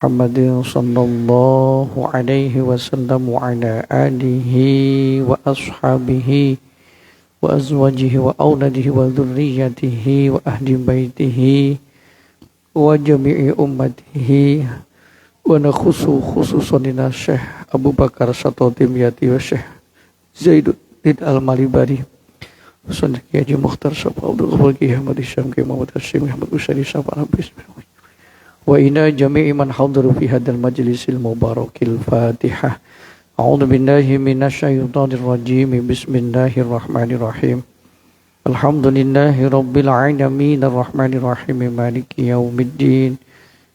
محمد صلى الله عليه وسلم وعلى آله وأصحابه وأزواجه وأولاده وذريته وأهل بيته وجميع أمته ونخص خصوصا لنا الشيخ أبو بكر الشطاطمياتي والشيخ زيد الدين المالباري وصندق Haji Mukhtar Syafa Abdul Ghafur Ki Ahmad Isyam Ki Muhammad Hashim Ahmad Usyari Syafa Bismillah wa ina jami'i man hadiru fi hadal majlisil mubarakil Fatihah. A'udzu billahi minasyaitonir rajim. Bismillahirrahmanirrahim. Alhamdulillahi rabbil alamin arrahmanir rahim maliki yaumiddin.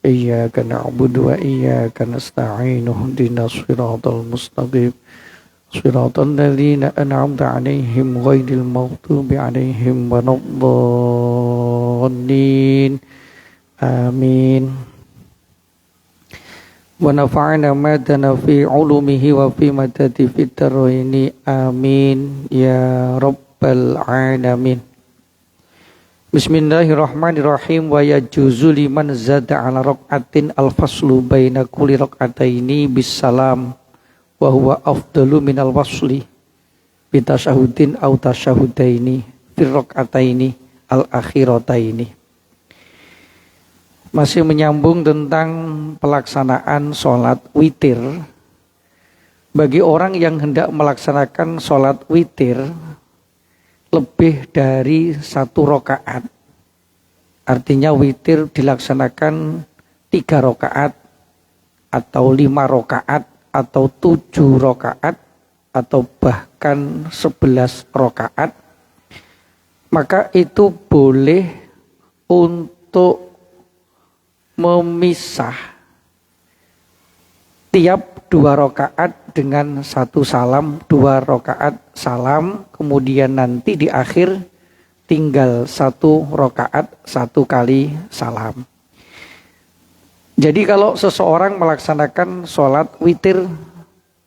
Iyyaka na'budu wa iyyaka nasta'in. Ihdinas siratal mustaqim. Siratal ladzina an'amta 'alaihim ghairil maghdubi 'alaihim waladdallin. Amin. Wa nafa'ana madana fi 'ulumihi wa fi madadi fid daraini. Amin ya rabbal alamin. Bismillahirrahmanirrahim. Wa yajuzu liman zada 'ala raq'atin al-faslu baina kulli raq'ataini bisalam wa huwa afdalu minal wasli bi tasyahudin aw tasyahudaini fi raq'ataini al-akhirataini. Masih menyambung tentang pelaksanaan sholat witir. Bagi orang yang hendak melaksanakan sholat witir lebih dari 1 rakaat, artinya witir dilaksanakan 3 rakaat atau 5 rakaat atau 7 rakaat atau bahkan 11 rakaat, maka itu boleh untuk memisah tiap 2 rakaat dengan 1 salam, 2 rakaat salam, kemudian nanti di akhir tinggal 1 rakaat 1 kali salam. Jadi kalau seseorang melaksanakan sholat witir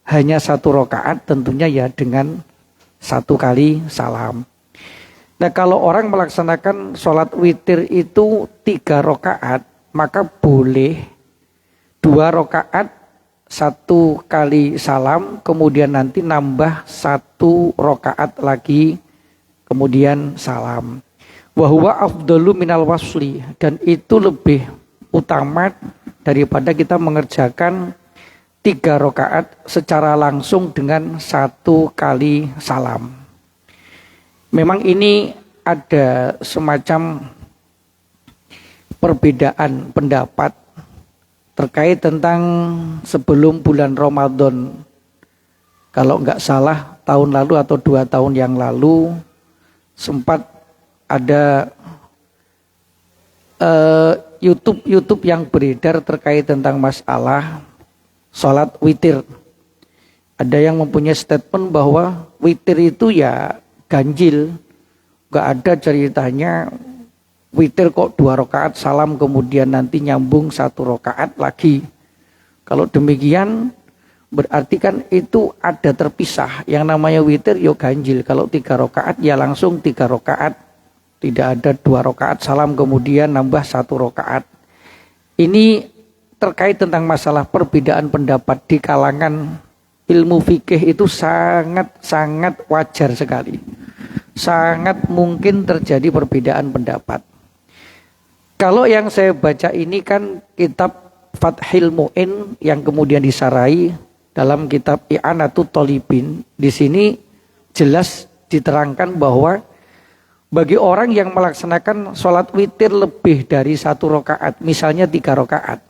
hanya 1 rakaat, tentunya ya dengan 1 kali salam. Nah, kalau orang melaksanakan sholat witir itu 3 rakaat, maka boleh 2 rakaat 1 kali salam, kemudian nanti nambah 1 rakaat lagi, kemudian salam. Wa huwa afdalu minal wasli, dan itu lebih utama daripada kita mengerjakan 3 rakaat secara langsung dengan 1 kali salam. Memang ini ada semacam perbedaan pendapat terkait tentang sebelum bulan Ramadan. Kalau nggak salah tahun lalu atau 2 tahun yang lalu sempat ada YouTube yang beredar terkait tentang masalah sholat witir. Ada yang mempunyai statement bahwa witir itu ya ganjil, nggak ada ceritanya witir kok 2 rakaat salam kemudian nanti nyambung 1 rakaat lagi. Kalau demikian berarti kan itu ada terpisah. Yang namanya witir yo ganjil. Kalau 3 rakaat ya langsung 3 rakaat. Tidak ada 2 rakaat salam kemudian nambah 1 rakaat. Ini terkait tentang masalah perbedaan pendapat di kalangan ilmu fikih itu sangat wajar sekali. Sangat mungkin terjadi perbedaan pendapat. Kalau yang saya baca ini kan kitab Fathil Mu'in yang kemudian disarai dalam kitab I'anatut Thalibin. Di sini jelas diterangkan bahwa bagi orang yang melaksanakan sholat witir lebih dari 1 rakaat, misalnya 3 rakaat,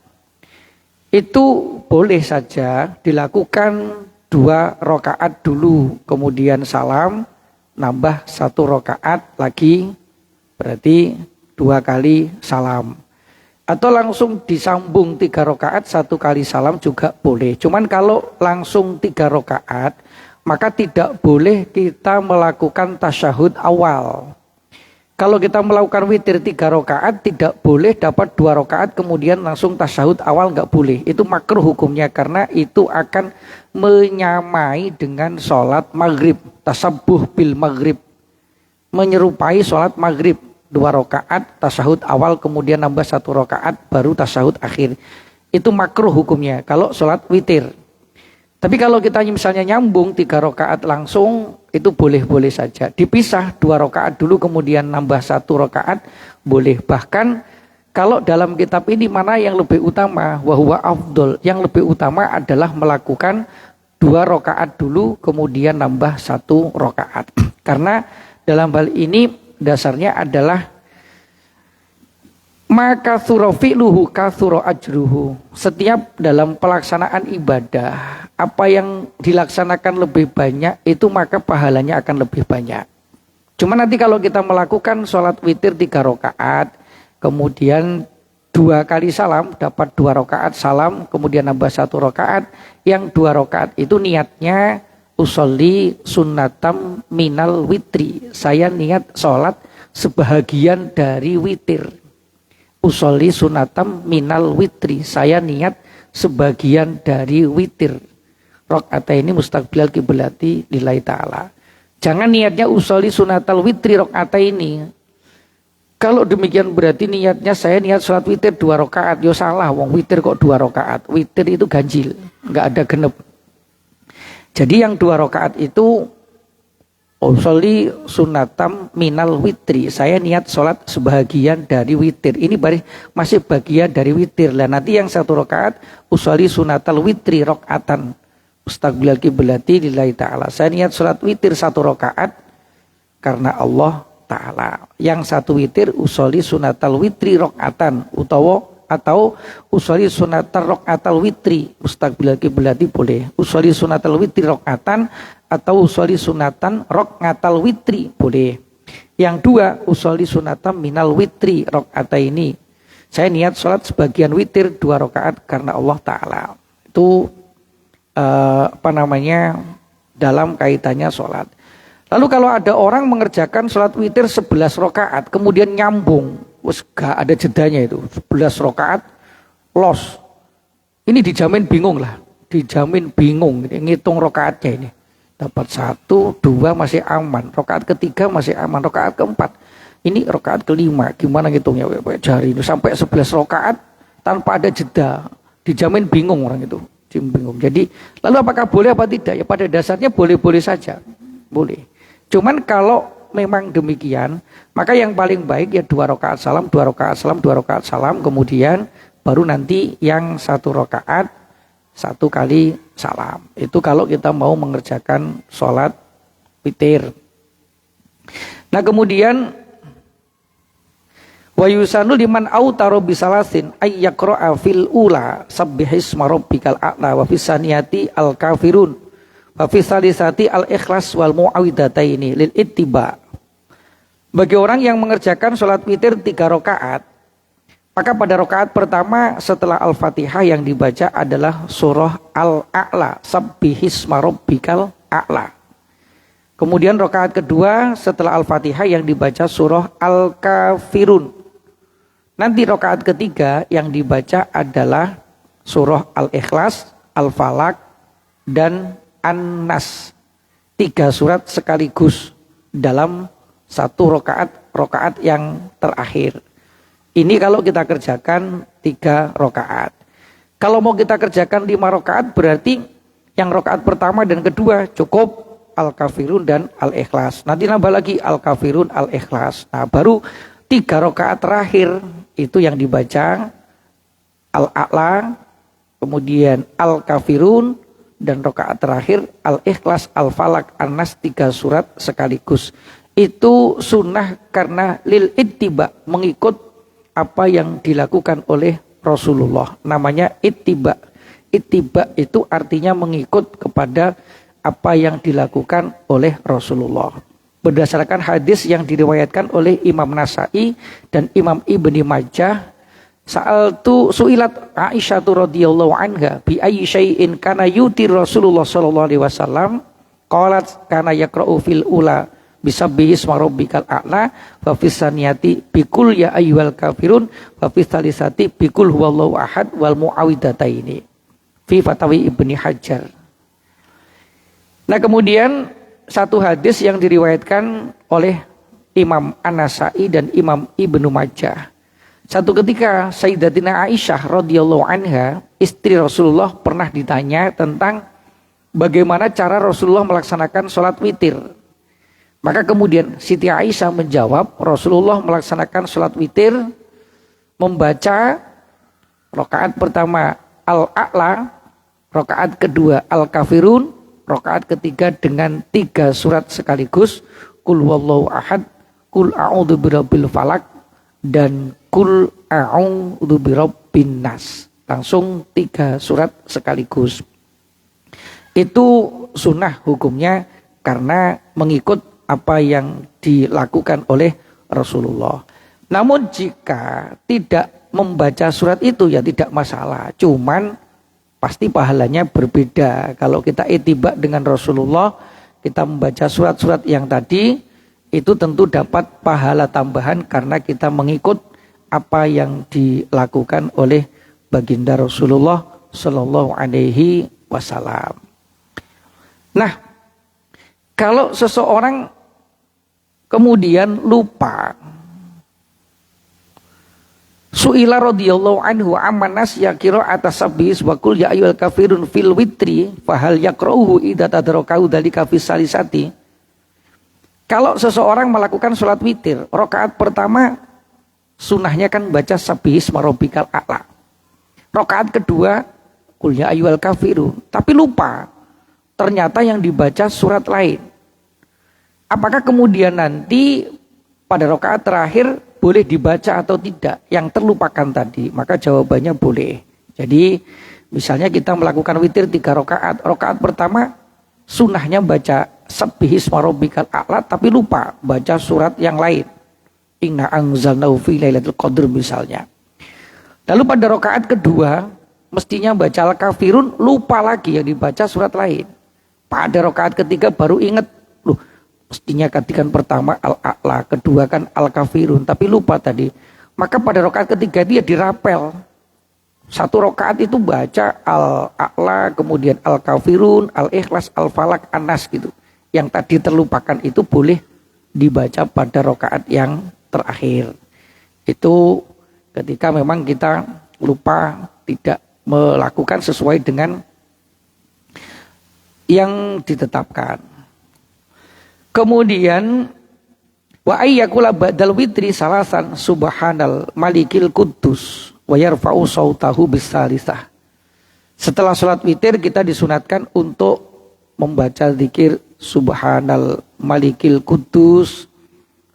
itu boleh saja dilakukan 2 rakaat dulu, kemudian salam, nambah 1 rakaat lagi, berarti 2 kali salam. Atau langsung disambung 3 rakaat 1 kali salam juga boleh. Cuman kalau langsung 3 rakaat, maka tidak boleh kita melakukan tasyahud awal. Kalau kita melakukan witir 3 rakaat, tidak boleh dapat 2 rakaat kemudian langsung tasyahud awal, nggak boleh. Itu makruh hukumnya karena itu akan menyamai dengan sholat maghrib. Tasabbuh bil maghrib, menyerupai sholat maghrib. 2 rakaat tasyahud awal kemudian nambah 1 rakaat baru tasyahud akhir. itu makruh hukumnya kalau sholat witir. Tapi kalau kita misalnya nyambung 3 rakaat langsung, itu boleh-boleh saja. Dipisah 2 rakaat dulu kemudian nambah 1 rakaat boleh. Bahkan kalau dalam kitab ini mana yang lebih utama, wahwa afdol, yang lebih utama adalah melakukan 2 rakaat dulu kemudian nambah 1 rakaat. Karena dalam hal ini dasarnya adalah maka fi'luhu katsura ajruhu. Setiap dalam pelaksanaan ibadah, apa yang dilaksanakan lebih banyak itu maka pahalanya akan lebih banyak. Cuma nanti kalau kita melakukan sholat witir 3 rakaat, kemudian 2 kali salam, dapat 2 rakaat salam, kemudian nambah 1 rakaat, yang 2 rakaat itu niatnya usolli sunnatam minal witri. Saya niat sholat sebahagian dari witir. Usolli sunatam minal witri. Saya niat sebagian dari witir. Rakaat ini mustaqbilal kiblati lillahi ta'ala. Jangan niatnya usolli sunatal witri rakaat ini. Kalau demikian berarti niatnya saya niat sholat witir 2 rakaat. Yo salah, wong witir kok 2 rakaat. Witir itu ganjil, nggak ada genep. Jadi yang 2 rakaat itu usolli sunatam minal witri. Saya niat sholat sebagian dari witir. Ini masih bagian dari witir. Lah nanti yang 1 rakaat usolli sunatal witri rakaatan mustaqbilal kiblati lillahi ta'ala. Saya niat sholat witir 1 rakaat karena Allah ta'ala. Yang 1 witir usolli sunatal witri rakaatan atau usolli sunatal rakaatal witri mustaqbilal kiblati boleh. Usolli sunatal witri rakaatan atau usolli sunatan rakaatal witri boleh. Yang 2 usolli sunatam minal witri rakaat ini. Saya niat sholat sebagian witir 2 rakaat karena Allah Ta'ala. Itu dalam kaitannya sholat. Lalu kalau ada orang mengerjakan sholat witir 11 rakaat kemudian nyambung, gak ada jedanya itu, 11 rakaat los. Ini dijamin bingung lah, dijamin bingung ngitung rakaatnya ini. Dapat 1, 2 masih aman, rakaat ketiga masih aman, rakaat keempat ini rakaat kelima, gimana ngitungnya jari ini sampai 11 rakaat tanpa ada jeda, dijamin bingung orang itu, bingung. Jadi lalu apakah boleh apa tidak? Ya pada dasarnya boleh-boleh saja, boleh. Cuman kalau memang demikian, maka yang paling baik ya 2 rakaat salam, 2 rakaat salam, 2 rakaat salam, kemudian baru nanti yang 1 rakaat 1 kali salam. Itu kalau kita mau mengerjakan sholat witir. Nah kemudian wa yusanu liman autaro bisalasin ayyaqra'a fil ula sabbihisma rabbikal a'la wa fis saniyati al kafirun wa fis salisati al ikhlas wal muawwidataini lil ittiba. Bagi orang yang mengerjakan sholat witir 3 rakaat, maka pada rakaat pertama setelah Al-Fatihah yang dibaca adalah surah Al-A'la, sabbihisma rabbikal a'la. Kemudian rakaat kedua setelah Al-Fatihah yang dibaca surah Al-Kafirun. Nanti rakaat ketiga yang dibaca adalah surah Al-Ikhlas, Al-Falaq, dan An-Nas. 3 surat sekaligus dalam 1 rakaat yang terakhir. Ini kalau kita kerjakan 3 rakaat. Kalau mau kita kerjakan 5 rakaat berarti yang rakaat pertama dan kedua cukup Al-Kafirun dan Al-Ikhlas. Nanti nambah lagi Al-Kafirun, Al-Ikhlas. Nah baru 3 rakaat terakhir itu yang dibaca Al-A'la, kemudian Al-Kafirun, dan rakaat terakhir Al-Ikhlas, Al-Falaq, An-Nas, 3 surat sekaligus. Itu sunnah karena lil ittiba, mengikut apa yang dilakukan oleh Rasulullah. Namanya ittiba. Ittiba itu artinya mengikut kepada apa yang dilakukan oleh Rasulullah. Berdasarkan hadis yang diriwayatkan oleh Imam Nasai dan Imam Ibni Majah, su'ilat Aisyah radhiyallahu anha bi ayyi syai'in kana yutir Rasulullah sallallahu alaihi wasallam, qalat kana yaqra'u fil ula bisabbihisma rabbikal a'la wa fis saniyati bikul ya ayyuhal kafirun wa fis salisati bikul huwallahu ahad wal muawwidataini fi Fatawi Ibni Hajar. Nah kemudian satu hadis yang diriwayatkan oleh Imam An-Nasai dan Imam Ibnu Majah Satu ketika Sayyidatina Aisyah radhiyallahu anha, istri Rasulullah, pernah ditanya tentang bagaimana cara Rasulullah melaksanakan sholat witir. Maka kemudian Siti Aisyah menjawab, Rasulullah melaksanakan sholat witir membaca rakaat pertama Al-A'la, rakaat kedua Al-Kafirun, rakaat ketiga dengan 3 surat sekaligus, Qul huwallahu ahad, Qul a'udzu birabbil falaq, dan Qul a'udzu birabbin nas. Langsung 3 surat sekaligus. Itu sunnah hukumnya karena mengikut apa yang dilakukan oleh Rasulullah. Namun jika tidak membaca surat itu ya tidak masalah. Cuman pasti pahalanya berbeda. Kalau kita ittiba dengan Rasulullah, kita membaca surat-surat yang tadi, itu tentu dapat pahala tambahan karena kita mengikut apa yang dilakukan oleh baginda Rasulullah Shallallahu Alaihi Wasallam. Nah, kalau seseorang kemudian lupa, Su'ila radhiyallahu anhu amanas yakiro atas sabis wa qul ya ayyuhal kafirun fil witri fahal yakrauhu idza tadrakahu dalika fi salisati. Kalau seseorang melakukan sholat witir, rakaat pertama sunnahnya kan baca sabbihisma rabbikal a'la. Rakaat kedua qul ya ayyuhal kafirun, tapi lupa. Ternyata yang dibaca surat lain. Apakah kemudian nanti pada rakaat terakhir boleh dibaca atau tidak yang terlupakan tadi? Maka jawabannya boleh. Jadi misalnya kita melakukan witir 3 rakaat. Rakaat pertama sunnahnya baca sabbihisma rabbikal a'la, tapi lupa baca surat yang lain. Inna anzalnahu fi lailatul qadr misalnya. Lalu pada rakaat kedua mestinya baca Al-Kafirun, lupa lagi yang dibaca surat lain. Pada rakaat ketiga baru ingat, loh mestinya katikan pertama Al-A'la, kedua kan Al-Kafirun, tapi lupa tadi. Maka pada rakaat ketiga dia dirapel. Satu rakaat itu baca Al-A'la, kemudian Al-Kafirun, Al-Ikhlas, Al-Falaq, An-Nas gitu. Yang tadi terlupakan itu boleh dibaca pada rakaat yang terakhir. Itu ketika memang kita lupa tidak melakukan sesuai dengan yang ditetapkan. Kemudian wa ayyakula ba'dal witri salasan subhanal malikil quddus wa yarfa'u sautahu bisalisah. Setelah sholat witir kita disunatkan untuk membaca zikir subhanal malikil quddus,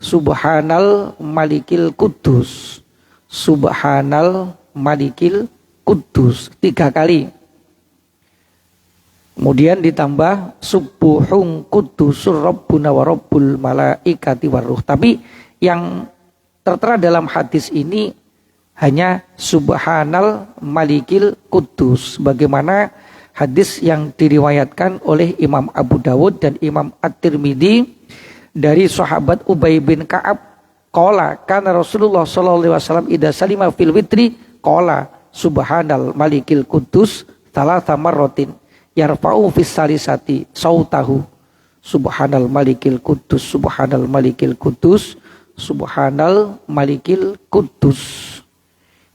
subhanal malikil quddus, subhanal malikil quddus 3 kali. Kemudian ditambah subuhung quddusur rabbuna wa rabbul malaikati waruh. Tapi yang tertera dalam hadis ini hanya subhanal malikil quddus. Bagaimana hadis yang diriwayatkan oleh Imam Abu Dawud dan Imam At-Tirmidzi dari sahabat Ubay bin Ka'ab, qala kana Rasulullah sallallahu alaihi wasallam idza salima fil witri qala subhanal malikil quddus thalatha marratin yarfa'u fis salisati sautahu subhanal malikil quddus, subhanal malikil quddus, subhanal malikil quddus.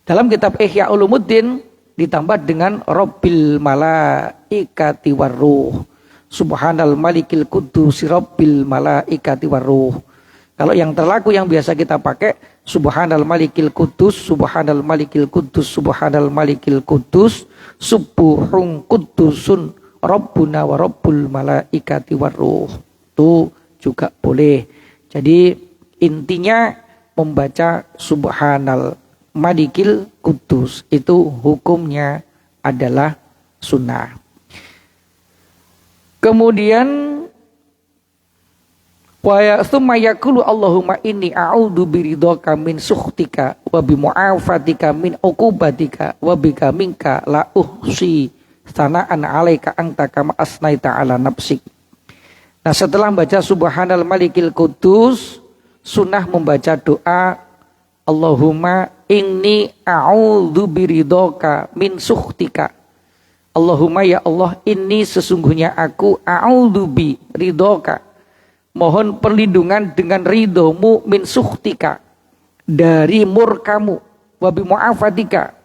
Dalam kitab Ihya Ulumuddin ditambah dengan Rabbil malaikati waruh, subhanal malikil quddus rabbil malaikati waruh. Kalau yang terlaku yang biasa kita pakai subhanal malikil quddus, subhanal malikil quddus, subhanal malikil quddus, subuhung quddusun rabbuna wa rabbul malaikati waruh. Itu juga boleh. Jadi intinya membaca subhanal malikil quddus itu hukumnya adalah sunnah. Kemudian wa tsumma yaqulu Allahumma inni a'udzu biridhaka min sukhtika wa bi mu'afatika min uqubatika wa bika minka la uhsi sana'an 'alaika anta kama asnaita 'ala nafsik. Nah, setelah membaca subhanal malikil quddus, sunnah membaca doa Allahumma inni a'udzu biridhaka min sukhtika. Allahumma ya Allah, inni sesungguhnya aku a'udzu bi ridhaka, mohon perlindungan dengan ridhomu, min sukhtika, dari murkamu. wa bi mu'afatika,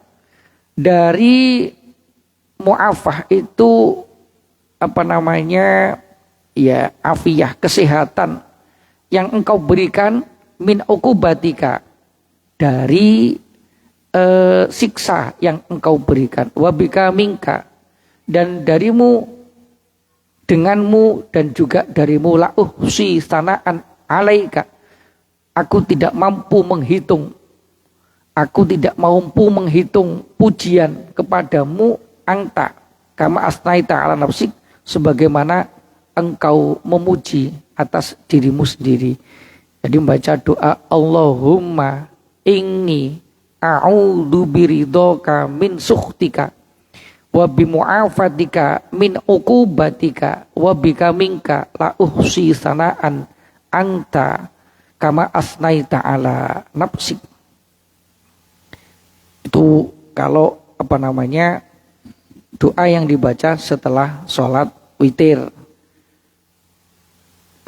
dari mu'afah itu apa namanya, ya afiyah, kesehatan yang engkau berikan, min uqubatika, dari siksa yang engkau berikan, wabika minka, dan darimu, denganmu, dan juga darimu, la uhsi sanaan alaika, aku tidak mampu menghitung, aku tidak mampu menghitung pujian kepadamu, anta kama asnaita ala nafsik, sebagaimana engkau memuji atas dirimu sendiri. Jadi membaca doa Allahumma inni a'udzu biridhoka min sukhtika wa bi mu'afatika min uqubatika wa bika minka la uhsi sanaan anta kama asnaita ala nafsik. Itu kalau apa namanya, doa yang dibaca setelah sholat witir.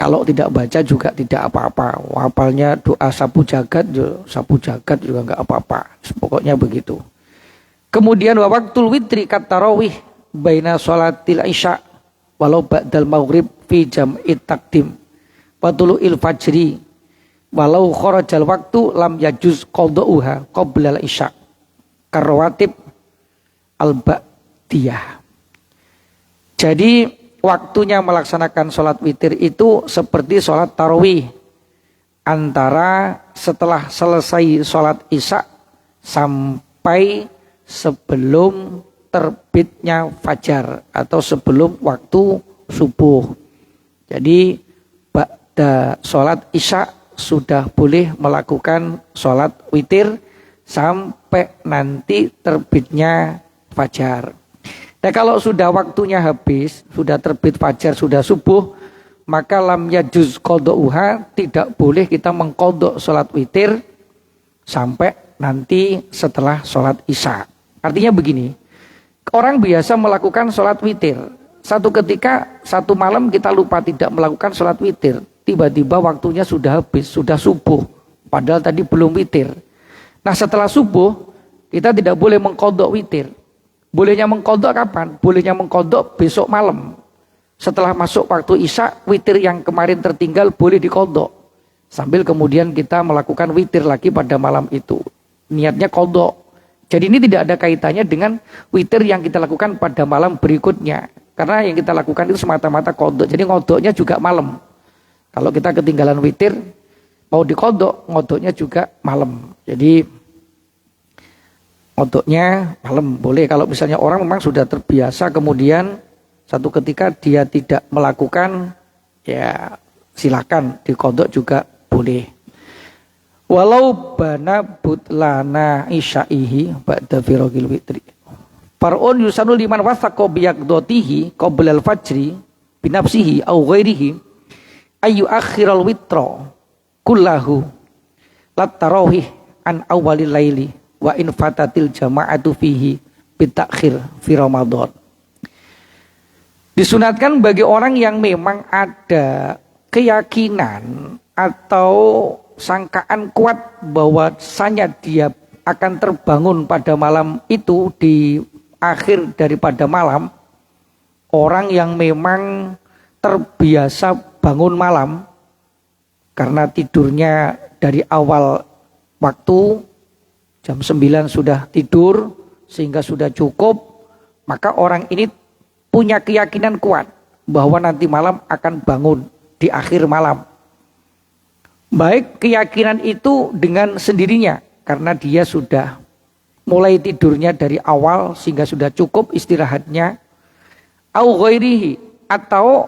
Kalau tidak baca juga tidak apa-apa. Hafalnya doa sapu jagat juga nggak apa-apa. Pokoknya begitu. Kemudian wa waktul witri kat tarawih baina sholatil isya walau ba'dal maghrib fi jam'it taqdim wa tulu'il fajri walau kharajal waktu lam yajuz qada'uha qabla al isya karawatib al ba'diyah. Jadi waktunya melaksanakan sholat witir itu seperti sholat tarawih, antara setelah selesai sholat isya sampai sebelum terbitnya fajar atau sebelum waktu subuh. Jadi pada sholat isya sudah boleh melakukan sholat witir sampai nanti terbitnya fajar. Nah kalau sudah waktunya habis, sudah terbit fajar, sudah subuh, maka lam yajuz qada'uha, tidak boleh kita mengqadha sholat witir sampai nanti setelah sholat isya. Artinya begini, orang biasa melakukan sholat witir, satu ketika, satu malam kita lupa tidak melakukan sholat witir, tiba-tiba waktunya sudah habis, sudah subuh, padahal tadi belum witir. Nah setelah subuh, kita tidak boleh mengqadha witir. Bolehnya mengqadha kapan? Bolehnya mengqadha besok malam. Setelah masuk waktu isya, witir yang kemarin tertinggal boleh diqadha. Sambil kemudian kita melakukan witir lagi pada malam itu. Niatnya qadha. Jadi ini tidak ada kaitannya dengan witir yang kita lakukan pada malam berikutnya. Karena yang kita lakukan itu semata-mata qadha. Jadi qadhanya juga malam. Kalau kita ketinggalan witir, mau diqadha, qadhanya juga malam. Jadi qadhanya malam boleh. Kalau misalnya orang memang sudah terbiasa, kemudian satu ketika dia tidak melakukan, ya silakan diqadha juga boleh. Walau bana butlana isya'ihi ba'da firagil witri. Far'un yusanu liman wasaqa biyaqdotihi qoblal fajri binafsihi au ghairihi ayu akhiral witra kullahu lat tarawih an awalil laili wa in fatatil jama'atu fihi bitakhir fi Ramadan. Disunatkan bagi orang yang memang ada keyakinan atau sangkaan kuat bahwasanya dia akan terbangun pada malam itu, di akhir daripada malam. Orang yang memang terbiasa bangun malam karena tidurnya dari awal waktu, jam 9 sudah tidur sehingga sudah cukup, maka orang ini punya keyakinan kuat bahwa nanti malam akan bangun di akhir malam. Baik keyakinan itu dengan sendirinya karena dia sudah mulai tidurnya dari awal sehingga sudah cukup istirahatnya, au ghairihi, atau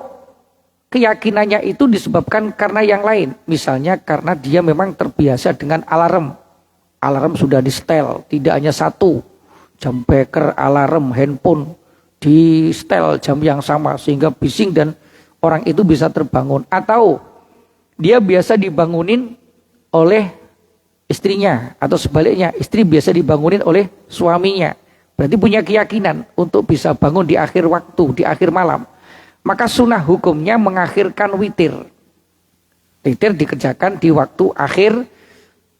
keyakinannya itu disebabkan karena yang lain, misalnya karena dia memang terbiasa dengan alarm. Alarm sudah di setel, tidak hanya satu, jam beker, alarm, handphone di setel jam yang sama sehingga bising dan orang itu bisa terbangun. Atau dia biasa dibangunin oleh istrinya, atau sebaliknya istri biasa dibangunin oleh suaminya. Berarti punya keyakinan untuk bisa bangun di akhir waktu, di akhir malam. Maka sunnah hukumnya mengakhirkan witir. Witir dikerjakan di waktu akhir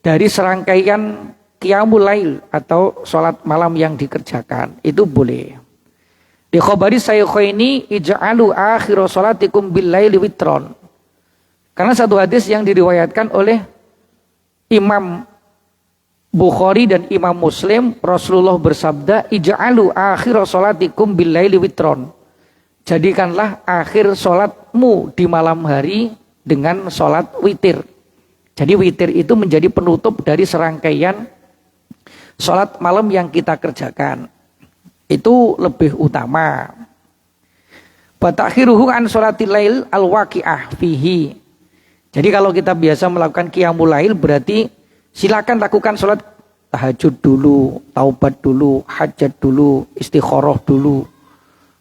dari serangkaian qiyamul lail atau sholat malam yang dikerjakan itu boleh. Di khabari sayyikhaini ij'alu akhir sholatikum bil laili witron. Karena satu hadis yang diriwayatkan oleh Imam Bukhari dan Imam Muslim, Rasulullah bersabda, ij'alu akhir sholatikum bil laili witron. Jadikanlah akhir sholatmu di malam hari dengan sholat witir. Jadi witir itu menjadi penutup dari serangkaian sholat malam yang kita kerjakan. Itu lebih utama. Batakhiruhu an sholatil lail al-waqi'ah fihi. Jadi kalau kita biasa melakukan qiyamul lail berarti silakan lakukan sholat tahajud dulu, taubat dulu, hajat dulu, istikharah dulu.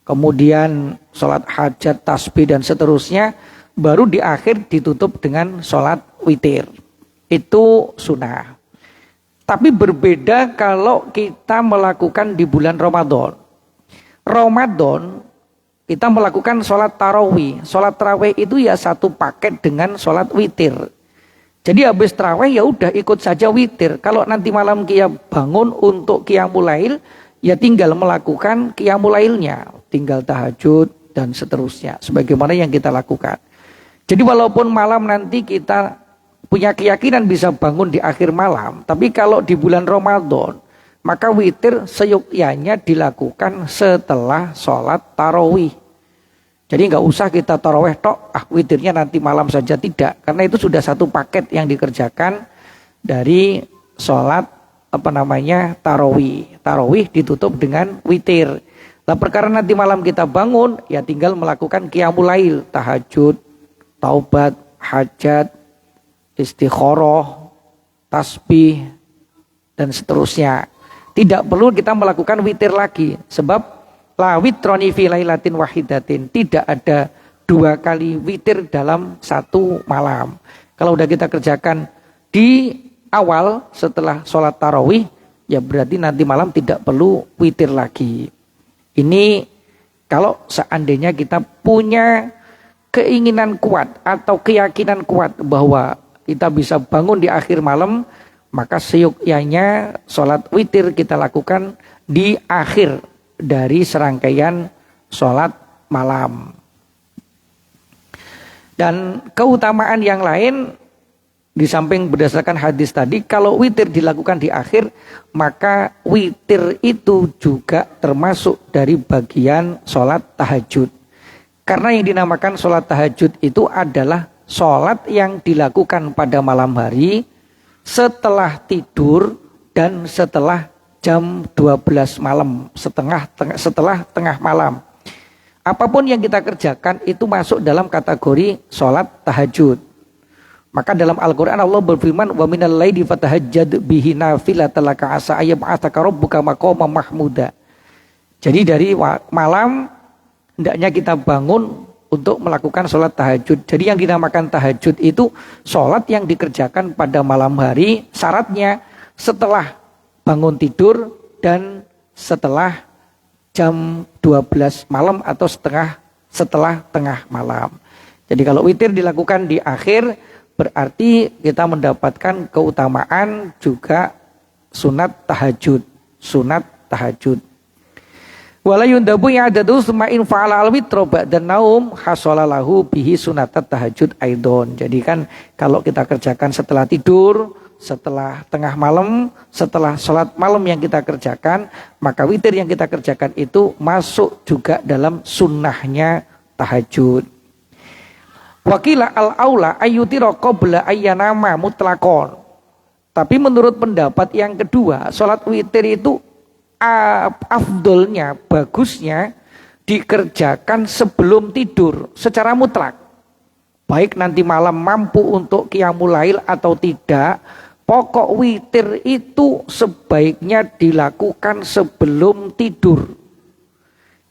Kemudian sholat hajat, tasbih dan seterusnya. Baru di akhir ditutup dengan sholat witir. Itu sunnah. Tapi berbeda kalau kita melakukan di bulan Ramadan. Ramadan kita melakukan sholat tarawih. Sholat tarawih itu ya satu paket dengan sholat witir. Jadi habis tarawih ya udah ikut saja witir. Kalau nanti malam kia bangun untuk qiyamul lail, ya tinggal melakukan qiyamul lailnya. Tinggal tahajud dan seterusnya. Sebagaimana yang kita lakukan. Jadi walaupun malam nanti kita punya keyakinan bisa bangun di akhir malam, tapi kalau di bulan Ramadan, maka witir seyogyanya dilakukan setelah sholat tarawih. Jadi nggak usah kita tarawih tok, witirnya nanti malam saja, tidak. Karena itu sudah satu paket yang dikerjakan dari sholat tarawih. Tarawih ditutup dengan witir. Nah perkara nanti malam kita bangun, ya tinggal melakukan qiyamul lail, tahajud, taubat, hajat, istikharah, tasbih, dan seterusnya. Tidak perlu kita melakukan witir lagi. Sebab la witroni fi lailatin wahidatin. Tidak ada 2 kali witir dalam satu malam. Kalau udah kita kerjakan di awal setelah sholat tarawih, ya berarti nanti malam tidak perlu witir lagi. Ini kalau seandainya kita punya keinginan kuat atau keyakinan kuat bahwa kita bisa bangun di akhir malam, maka seyogyanya sholat witir kita lakukan di akhir dari serangkaian sholat malam. Dan keutamaan yang lain, di samping berdasarkan hadis tadi, kalau witir dilakukan di akhir, maka witir itu juga termasuk dari bagian sholat tahajud. Karena yang dinamakan sholat tahajud itu adalah sholat yang dilakukan pada malam hari setelah tidur dan setelah jam 12 malam, setelah tengah malam. Apapun yang kita kerjakan itu masuk dalam kategori sholat tahajud. Maka dalam Al-Quran Allah berfirman, wa minal laili fatahajjad bihi nafilatan laka asa ayyab'atsaka rabbuka maqaman mahmuda. Jadi dari malam hendaknya kita bangun untuk melakukan sholat tahajud. Jadi yang dinamakan tahajud itu sholat yang dikerjakan pada malam hari, syaratnya setelah bangun tidur dan setelah jam 12 malam atau setelah tengah malam. Jadi kalau witir dilakukan di akhir, berarti kita mendapatkan keutamaan juga sunat tahajud. Wala yundabu ya'dadu suma'in fa'ala al-witro ba'dan naum hasolalahu bihi sunatat tahajud aidon. Jadi kan kalau kita kerjakan setelah tidur, setelah tengah malam, setelah sholat malam yang kita kerjakan, maka witir yang kita kerjakan itu masuk juga dalam sunnahnya tahajud. Wakila al-aula ayyutira qabla ayyanama mutlaqon. Tapi menurut pendapat yang kedua, sholat witir itu afdolnya, bagusnya dikerjakan sebelum tidur secara mutlak. Baik nanti malam mampu untuk qiyamul lail atau tidak, pokok witir itu sebaiknya dilakukan sebelum tidur.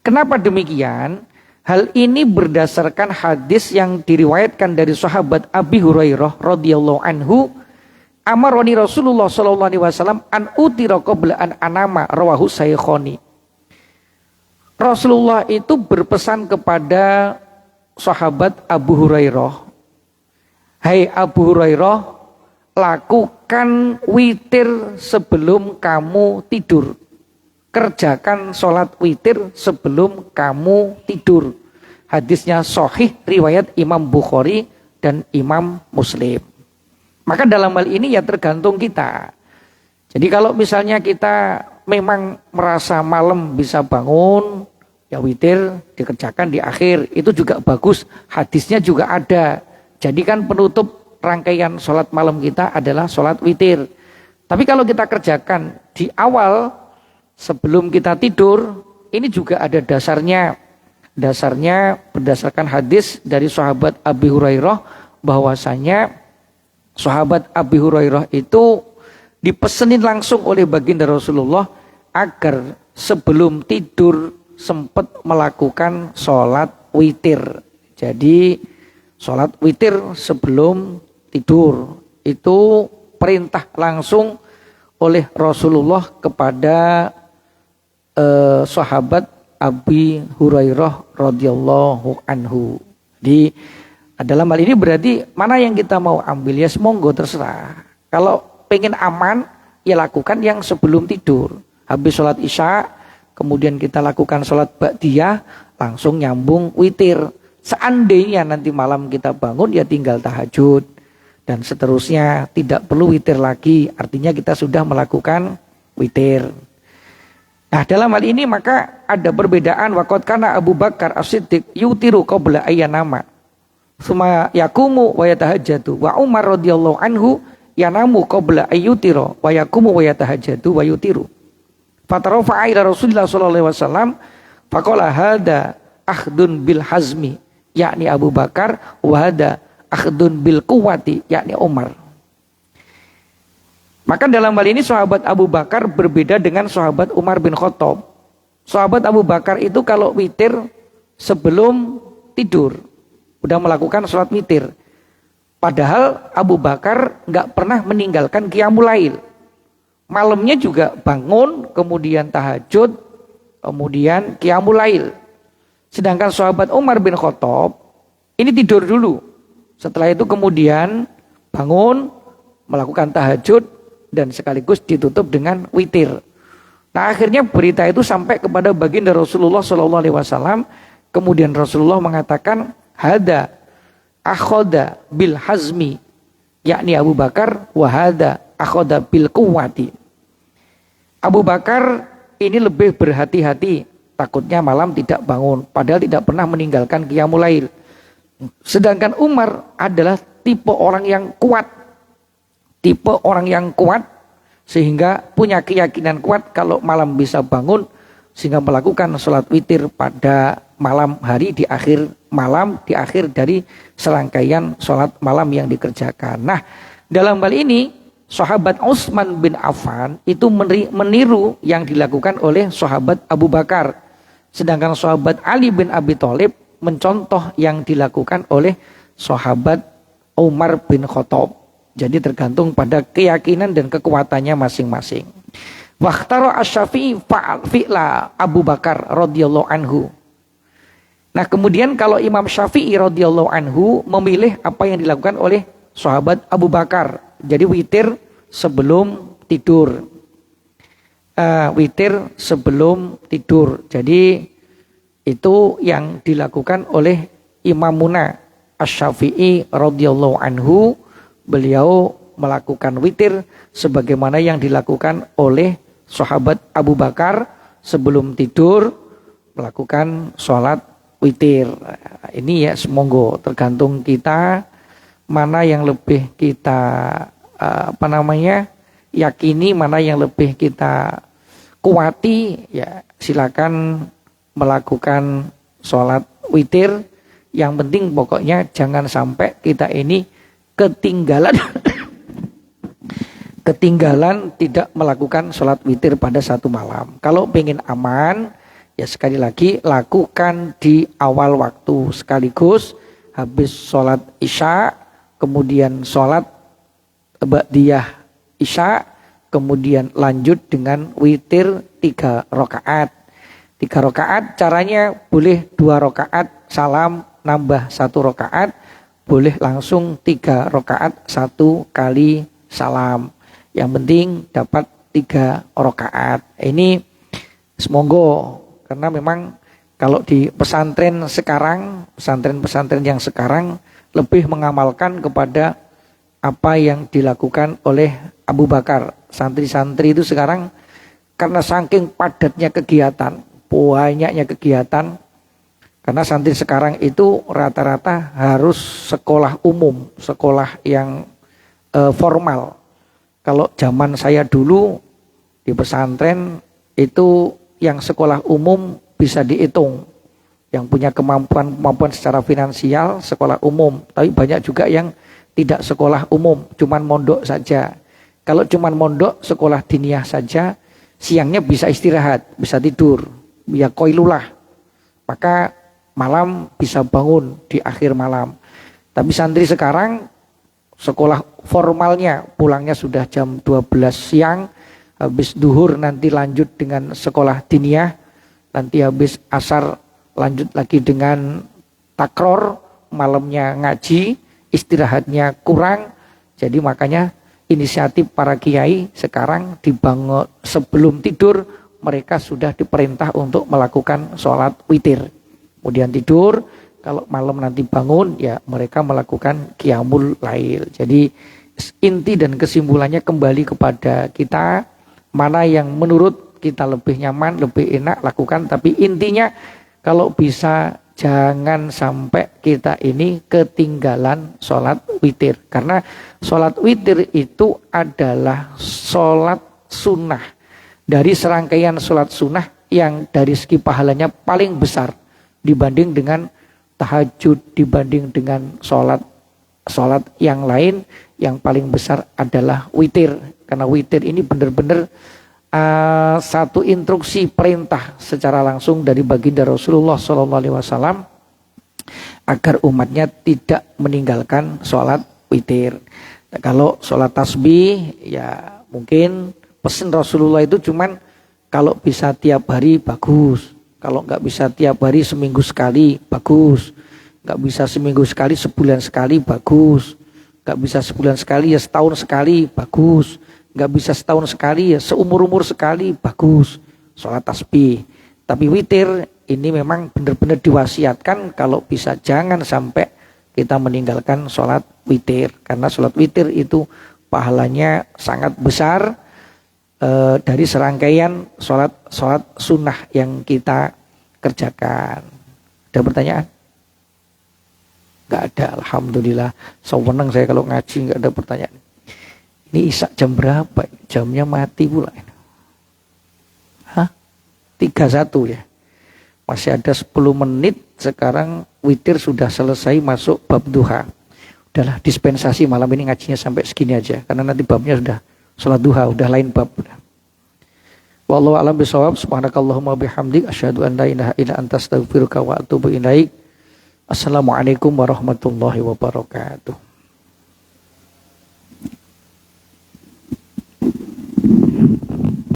Kenapa demikian? Hal ini berdasarkan hadis yang diriwayatkan dari sahabat Abi Hurairah radhiyallahu anhu, amaroni Rasulullah sallallahu alaihi wasallam an utira qabla an anama, rawahu Syaikhaini. Rasulullah itu berpesan kepada sahabat Abu Hurairah, "Hai Abu Hurairah, lakukan witir sebelum kamu tidur. Kerjakan sholat witir sebelum kamu tidur. Hadisnya sahih riwayat Imam Bukhari dan Imam Muslim. Maka dalam hal ini ya tergantung kita. Jadi kalau misalnya kita memang merasa malam bisa bangun, ya witir dikerjakan di akhir, itu juga bagus. Hadisnya juga ada. Jadi kan penutup rangkaian sholat malam kita adalah sholat witir. Tapi kalau kita kerjakan di awal sebelum kita tidur, ini juga ada dasarnya. Dasarnya berdasarkan hadis dari sahabat Abi Hurairah, bahwasanya sahabat Abi Hurairah itu dipesenin langsung oleh baginda Rasulullah agar sebelum tidur sempat melakukan sholat witir. Jadi sholat witir sebelum tidur itu perintah langsung oleh Rasulullah kepada sahabat Abi Hurairah radhiyallahu anhu. Di dalam hal ini berarti mana yang kita mau ambil ya semonggo terserah. Kalau pengen aman ya lakukan yang sebelum tidur. Habis sholat isya kemudian kita lakukan sholat ba'diyah langsung nyambung witir. Seandainya nanti malam kita bangun ya tinggal tahajud dan seterusnya, tidak perlu witir lagi. Artinya kita sudah melakukan witir. Nah dalam hal ini maka ada perbedaan. Waqad kana Abu Bakar As-Siddiq yutiru qabla ayyanama summa yaqumu wa yatahajjatu, wa Umar radhiyallahu anhu yanamu qabla ayyutira wa yaqumu wa yatahajjatu wa yutiru. Fatarafa'a ila Rasulillah sallallahu alaihi wasallam faqala hada akhdun bil hazmi yakni Abu Bakar wa hada akhdun bil quwwati yakni Umar. Maka dalam hal ini sahabat Abu Bakar berbeda dengan sahabat Umar bin Khattab. Sahabat Abu Bakar itu kalau witir sebelum tidur, udah melakukan sholat witir. Padahal Abu Bakar nggak pernah meninggalkan qiyamul lail. Malamnya juga bangun, kemudian tahajud, kemudian qiyamul lail. Sedangkan sahabat Umar bin Khattab ini tidur dulu. Setelah itu kemudian bangun, melakukan tahajud, dan sekaligus ditutup dengan witir. Nah akhirnya berita itu sampai kepada baginda Rasulullah SAW. Kemudian Rasulullah mengatakan, hada akhoda bil hazmi, yakni Abu Bakar, wahada akhoda bil quwwati. Abu Bakar ini lebih berhati-hati, takutnya malam tidak bangun, padahal tidak pernah meninggalkan qiyamul lail. Sedangkan Umar adalah tipe orang yang kuat. Tipe orang yang kuat sehingga punya keyakinan kuat kalau malam bisa bangun sehingga melakukan sholat witir pada malam hari di akhir malam, di akhir dari serangkaian sholat malam yang dikerjakan. Nah dalam hal ini sahabat Utsman bin Affan itu meniru yang dilakukan oleh sahabat Abu Bakar. Sedangkan sahabat Ali bin Abi Thalib mencontoh yang dilakukan oleh sahabat Umar bin Khattab. Jadi tergantung pada keyakinan dan kekuatannya masing-masing. Wakhtara asy-Syafi'i fi'la Abu Bakar radhiyallahu anhu. Nah kemudian kalau Imam Syafi'i radhiyallahu anhu memilih apa yang dilakukan oleh sahabat Abu Bakar. Jadi witir sebelum tidur. Witir sebelum tidur. Jadi itu yang dilakukan oleh Imamuna Asy-Syafi'i radhiyallahu anhu. Beliau melakukan witir sebagaimana yang dilakukan oleh sahabat Abu Bakar sebelum tidur melakukan sholat witir. Ini ya semonggo tergantung kita mana yang lebih kita yakini, mana yang lebih kita kuati, ya silakan melakukan sholat witir. Yang penting pokoknya jangan sampai kita ini ketinggalan tidak melakukan sholat witir pada satu malam. Kalau pengen aman, ya sekali lagi lakukan di awal waktu sekaligus habis sholat isya, kemudian sholat ba'diyah isya, kemudian lanjut dengan witir 3 rakaat. 3 rakaat caranya boleh 2 rakaat salam nambah 1 rakaat. Boleh langsung 3 rakaat 1 kali salam. Yang penting dapat 3 rakaat. Ini semoga, karena memang kalau di pesantren sekarang, pesantren-pesantren yang sekarang lebih mengamalkan kepada apa yang dilakukan oleh Abu Bakar. Santri-santri itu sekarang karena saking padatnya kegiatan, banyaknya kegiatan, karena santri sekarang itu rata-rata harus sekolah umum, sekolah yang formal. Kalau zaman saya dulu di pesantren itu yang sekolah umum bisa dihitung. Yang punya kemampuan secara finansial sekolah umum. Tapi banyak juga yang tidak sekolah umum, cuman mondok saja. Kalau cuman mondok, sekolah diniyah saja, siangnya bisa istirahat, bisa tidur, ya koilulah. Maka malam bisa bangun di akhir malam. Tapi santri sekarang sekolah formalnya pulangnya sudah jam 12 siang, habis duhur nanti lanjut dengan sekolah diniyah, nanti habis asar lanjut lagi dengan takror, malamnya ngaji, istirahatnya kurang. Jadi makanya inisiatif para kiai sekarang dibangun sebelum tidur, mereka sudah diperintah untuk melakukan sholat witir. Kemudian tidur, kalau malam nanti bangun ya mereka melakukan qiyamul lail. Jadi inti dan kesimpulannya kembali kepada kita, mana yang menurut kita lebih nyaman, lebih enak lakukan. Tapi intinya kalau bisa jangan sampai kita ini ketinggalan sholat witir. Karena sholat witir itu adalah sholat sunnah. Dari serangkaian sholat sunnah yang dari segi pahalanya paling besar dibanding dengan tahajud, dibanding dengan sholat yang lain. Yang paling besar adalah witir. Karena witir ini benar-benar satu instruksi perintah secara langsung dari baginda Rasulullah SAW agar umatnya tidak meninggalkan sholat witir. Nah, kalau sholat tasbih ya mungkin pesan Rasulullah itu cuman kalau bisa tiap hari bagus, kalau nggak bisa tiap hari seminggu sekali bagus, nggak bisa seminggu sekali sebulan sekali bagus, nggak bisa sebulan sekali ya setahun sekali bagus, nggak bisa setahun sekali ya seumur-umur sekali bagus sholat tasbih. Tapi witir ini memang benar-benar diwasiatkan kalau bisa jangan sampai kita meninggalkan sholat witir, karena sholat witir itu pahalanya sangat besar dari serangkaian sholat sunnah yang kita kerjakan. Ada pertanyaan? Nggak ada, alhamdulillah. Senang saya kalau ngaji nggak ada pertanyaan. Ini isak jam berapa? Jamnya mati pula. Hah? 31 ya. Masih ada 10 menit. Sekarang witir sudah selesai masuk bab duha. Udahlah dispensasi malam ini ngajinya sampai segini aja. Karena nanti babnya sudah sholat duha. Udah lain bab. Wallahu a'lam bishawab. Subhanakallahumma bihamdik. Asyhadu an la ilaha illa anta astaghfiruka wa atubu ilaik. Assalamualaikum warahmatullahi wabarakatuh.